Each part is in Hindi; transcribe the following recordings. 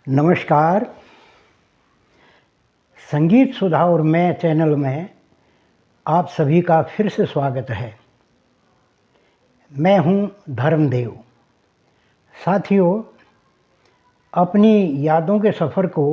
नमस्कार। संगीत सुधा और मैं चैनल में आप सभी का फिर से स्वागत है। मैं हूं धर्मदेव। साथियों, अपनी यादों के सफ़र को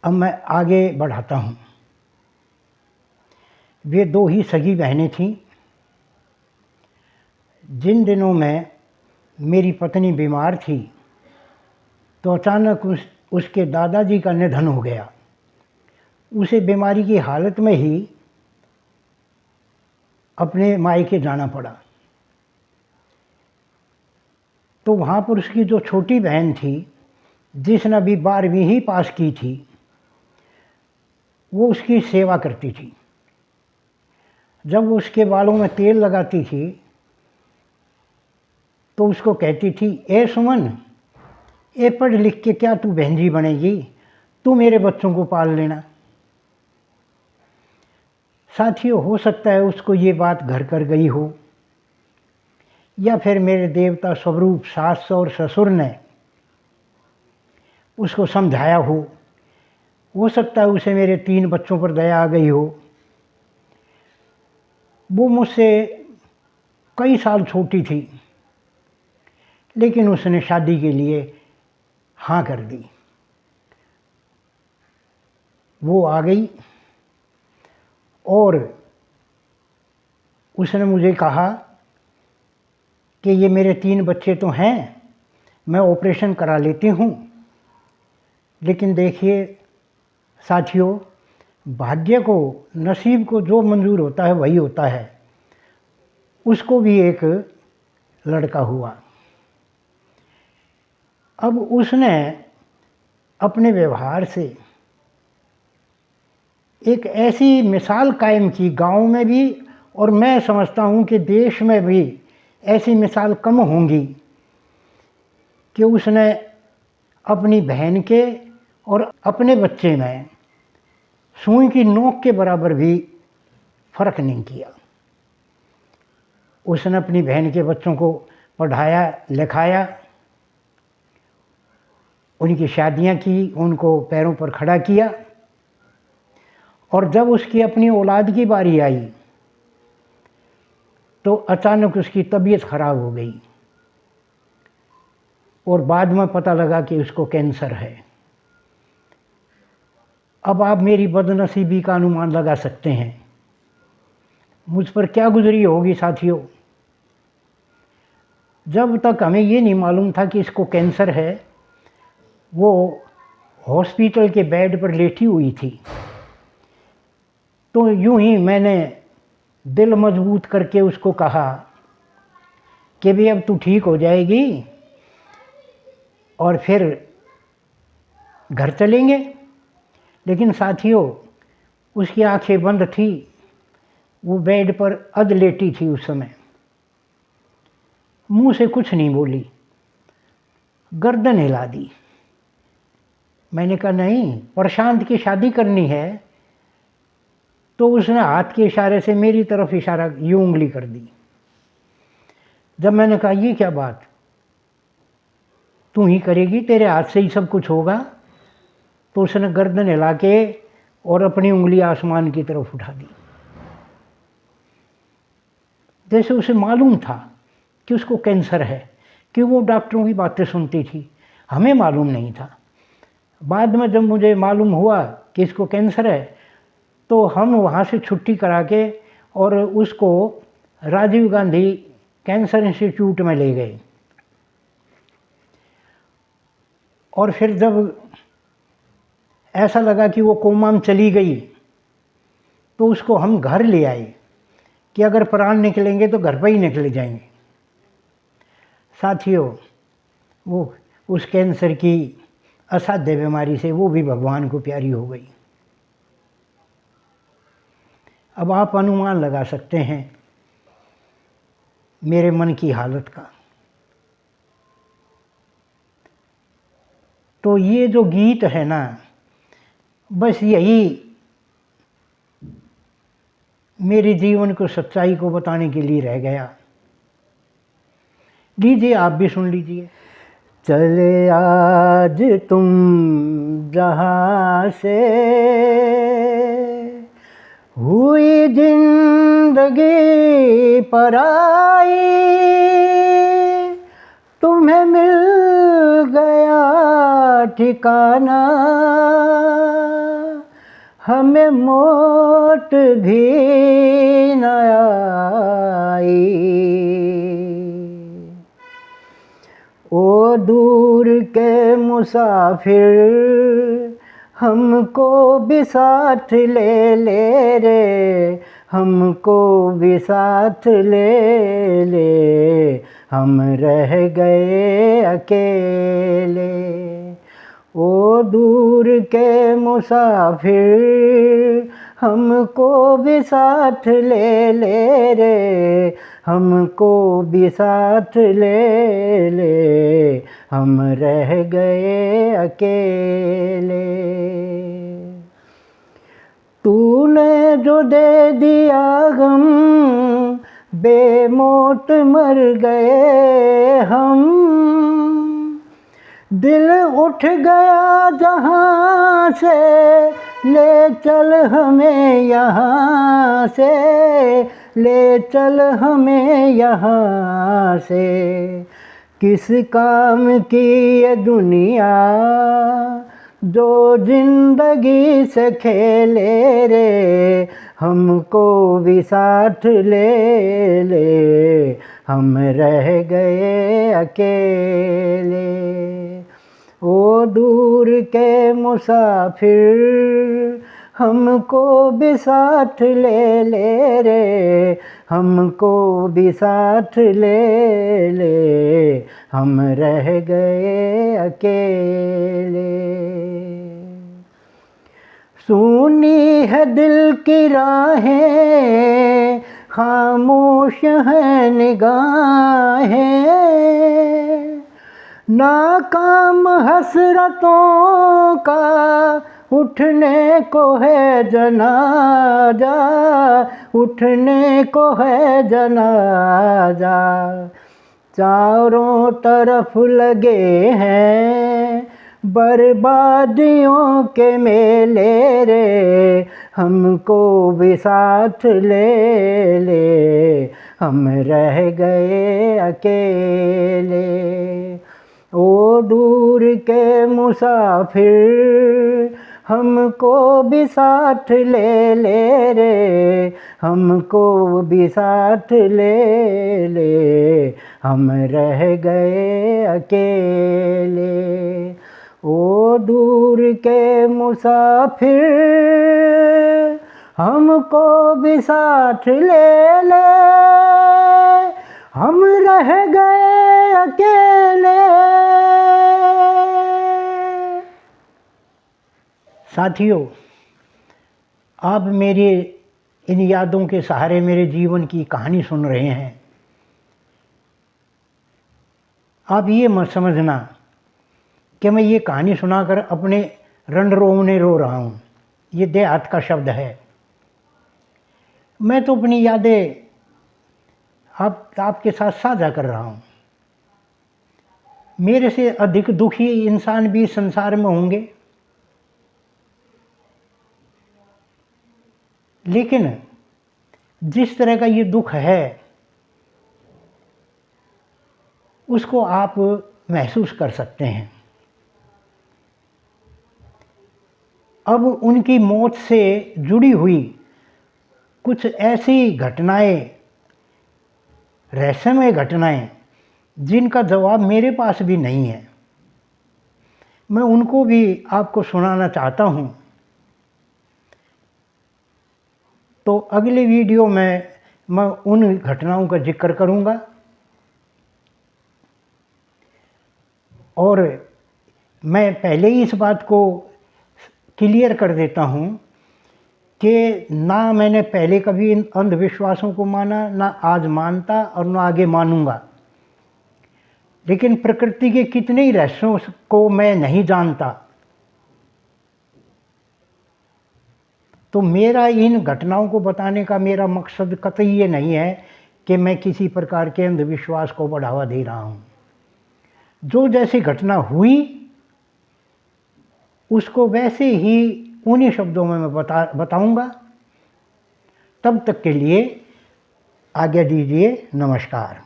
अब मैं आगे बढ़ाता हूं। वे दो ही सगी बहनें थीं। जिन दिनों में मेरी पत्नी बीमार थी तो अचानक उसके दादाजी का निधन हो गया। उसे बीमारी की हालत में ही अपने मायके जाना पड़ा। तो वहाँ पर उसकी जो छोटी बहन थी, जिसने अभी 12वीं ही पास की थी, वो उसकी सेवा करती थी। जब वो उसके बालों में तेल लगाती थी तो उसको कहती थी, ए सुमन, ए पढ़ लिख के क्या तू बहनजी बनेगी, तू मेरे बच्चों को पाल लेना। साथियों, हो सकता है उसको ये बात घर कर गई हो, या फिर मेरे देवता स्वरूप सास और ससुर ने उसको समझाया हो सकता है उसे मेरे 3 बच्चों पर दया आ गई हो। वो मुझसे कई साल छोटी थी, लेकिन उसने शादी के लिए हाँ कर दी। वो आ गई और उसने मुझे कहा कि ये मेरे 3 बच्चे तो हैं, मैं ऑपरेशन करा लेती हूँ। लेकिन देखिए साथियों, भाग्य को, नसीब को जो मंजूर होता है वही होता है। उसको भी एक लड़का हुआ। अब उसने अपने व्यवहार से एक ऐसी मिसाल कायम की गांव में भी, और मैं समझता हूँ कि देश में भी ऐसी मिसाल कम होंगी, कि उसने अपनी बहन के और अपने बच्चे में सुई की नोक के बराबर भी फर्क नहीं किया। उसने अपनी बहन के बच्चों को पढ़ाया लिखाया, उनकी शादियां की, उनको पैरों पर खड़ा किया। और जब उसकी अपनी औलाद की बारी आई तो अचानक उसकी तबीयत खराब हो गई और बाद में पता लगा कि उसको कैंसर है। अब आप मेरी बदनसीबी का अनुमान लगा सकते हैं मुझ पर क्या गुजरी होगी साथियों। जब तक हमें ये नहीं मालूम था कि इसको कैंसर है, वो हॉस्पिटल के बेड पर लेटी हुई थी। तो यूं ही मैंने दिल मजबूत करके उसको कहा कि भी अब तू ठीक हो जाएगी और फिर घर चलेंगे। लेकिन साथियों, उसकी आंखें बंद थी, वो बेड पर अध लेटी थी। उस समय मुंह से कुछ नहीं बोली, गर्दन हिला दी। मैंने कहा नहीं, प्रशांत की शादी करनी है। तो उसने हाथ के इशारे से मेरी तरफ इशारा, यूं उंगली कर दी। जब मैंने कहा ये क्या बात, तू ही करेगी, तेरे हाथ से ही सब कुछ होगा, तो उसने गर्दन हिला के और अपनी उंगली आसमान की तरफ उठा दी, जैसे उसे मालूम था कि उसको कैंसर है। कि वो डॉक्टरों की बातें सुनती थी, हमें मालूम नहीं था। बाद में जब मुझे मालूम हुआ कि इसको कैंसर है, तो हम वहाँ से छुट्टी करा के और उसको राजीव गांधी कैंसर इंस्टीट्यूट में ले गए। और फिर जब ऐसा लगा कि वो कोमा में चली गई, तो उसको हम घर ले आए कि अगर प्राण निकलेंगे तो घर पर ही निकले जाएंगे। साथियों, वो उस कैंसर की असाध्य बीमारी से वो भी भगवान को प्यारी हो गई। अब आप अनुमान लगा सकते हैं मेरे मन की हालत का। तो ये जो गीत है ना, बस यही मेरे जीवन को, सच्चाई को बताने के लिए रह गया। लीजिए, आप भी सुन लीजिए। चले आज तुम जहाँ से, हुई जिंदगी पराई, तुम्हें मिल गया ठिकाना, हमें मौत भी न आई। ओ दूर के मुसाफिर, हमको भी साथ ले ले रे, हमको भी साथ ले ले, हम रह गए अकेले। ओ दूर के मुसाफिर, हमको भी साथ ले ले रे, हमको भी साथ ले ले, हम रह गए अकेले। तूने जो दे दिया गम, बेमौत मर गए हम, दिल उठ गया जहाँ से, ले चल हमें यहाँ से, ले चल हमें यहाँ से। किस काम की ये दुनिया, जो जिंदगी से खेले रे, हमको भी साथ ले ले, हम रह गए अकेले। ओ दूर के मुसाफिर, हमको भी साथ ले ले रे, हमको भी साथ ले ले, हम रह गए अकेले। सुनी है दिल की राहें, खामोश है निगाहें, नाकाम हसरतों का उठने को है जनाजा, उठने को है जनाजा। चारों तरफ लगे हैं बर्बादियों के मेले रे, हमको भी साथ ले ले, हम रह गए अकेले। ओ दूर के मुसाफिर, हमको भी साथ ले ले रे, हमको भी साथ ले ले, हम रह गए अकेले। ओ दूर के मुसाफिर, हमको भी साथ ले ले, हम रह गए अकेले। साथियों, आप मेरे इन यादों के सहारे मेरे जीवन की कहानी सुन रहे हैं। आप ये मत समझना कि मैं ये कहानी सुनाकर अपने रन रोने रो रहा हूँ। ये देहात का शब्द है। मैं तो अपनी यादें आपके साथ साझा कर रहा हूँ। मेरे से अधिक दुखी इंसान भी संसार में होंगे, लेकिन जिस तरह का ये दुख है उसको आप महसूस कर सकते हैं। अब उनकी मौत से जुड़ी हुई कुछ ऐसी घटनाएं, रहस्यमय घटनाएं, जिनका जवाब मेरे पास भी नहीं है, मैं उनको भी आपको सुनाना चाहता हूं। तो अगले वीडियो में मैं उन घटनाओं का जिक्र करूंगा। और मैं पहले ही इस बात को क्लियर कर देता हूं कि ना मैंने पहले कभी इन अंधविश्वासों को माना, ना आज मानता और ना आगे मानूंगा। लेकिन प्रकृति के कितने ही रहस्यों को मैं नहीं जानता। तो मेरा इन घटनाओं को बताने का मेरा मकसद कतई ये नहीं है कि मैं किसी प्रकार के अंधविश्वास को बढ़ावा दे रहा हूँ। जो जैसी घटना हुई उसको वैसे ही उन्हीं शब्दों में मैं बताऊंगा। तब तक के लिए आज्ञा दीजिए, नमस्कार।